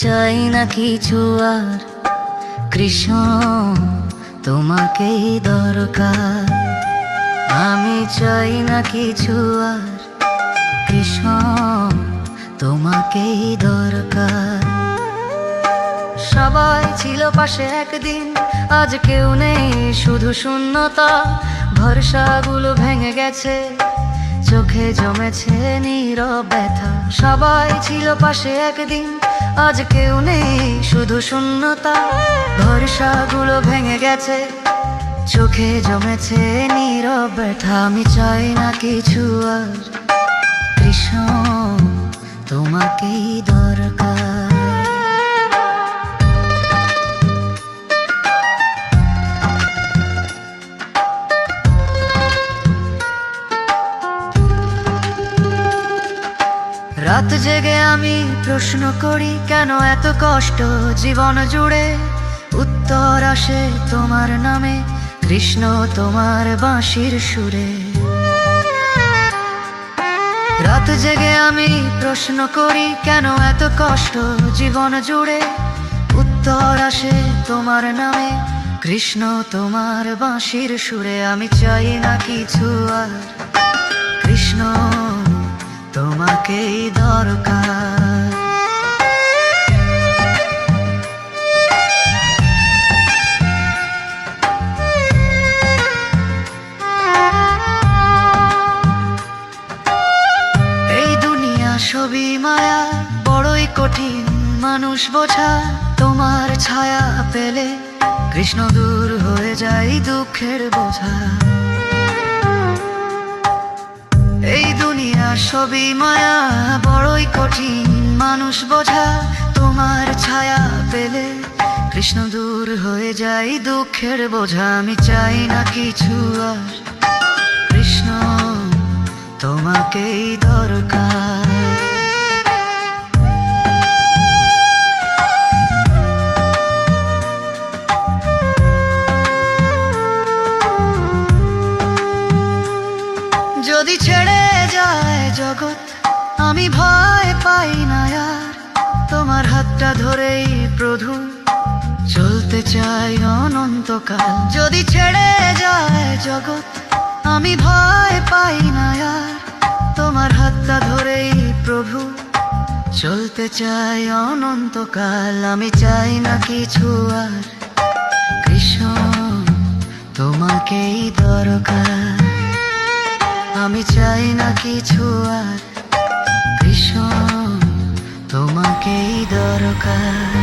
চাই না কিছু আর, কৃষ্ণ তোমাকেই দরকার। আমি চাই না কিছু আর, কৃষ্ণ তোমাকেই দরকার। সবাই ছিল পাশে একদিন, আজ কেউ নেই, শুধু শূন্যতা। ভরসাগুলো ভেঙে গেছে, চোখে জমেছে নীরব ব্যথা। সবাই ছিল পাশে একদিন, আজ কেউ নেই, শুধু শূন্যতা। ভরসাগুলো ভেঙে গেছে, চোখে জমেছে নীরব ব্যথা। আমি চাই না কিছু আর, কৃষ্ণ তোমাকেই দরকার। রাত জেগে আমি প্রশ্ন করি, কেন এত কষ্ট জীবন জুড়ে? উত্তর আসে তোমার নামে, কৃষ্ণ তোমার বাঁশির সুরে। রাত জেগে আমি প্রশ্ন করি, কেন এত কষ্ট জীবন জুড়ে? উত্তর আসে তোমার নামে, কৃষ্ণ তোমার বাঁশির সুরে। আমি চাই না কিছু আর, কৃষ্ণ তোমাকেই দরকার। এই দুনিয়া সবই মায়া, বড়ই কঠিন মানুষ বোঝা। তোমার ছায়া পেলে কৃষ্ণ দূর হয়ে যায় দুঃখের বোঝা। এই দুনিয়া সবই মায়া, বড়ই কঠিন মানুষ বোঝা। তোমার ছায়া পেলে কৃষ্ণ দূর হয়ে যায় দুঃখের বোঝা। আমি চাই না কিছু আর, কৃষ্ণ তোমাকেই দরকার। যদি ছেড়ে যায় জগৎ, আমি ভয় পাই না আর। তোমার হাতটা ধরেই প্রভু চলতে চাই অনন্তকাল। যদি ছেড়ে যায় জগৎ, আমি ভয় পাই না আর। তোমার হাতটা ধরেই প্রভু চলতে চাই অনন্তকাল। আমি চাই না কিছু আর, কৃষ্ণ তোমাকেই দরকার। আমি চাই না কিছু আর, কৃষ্ণ তোমাকেই দরকার।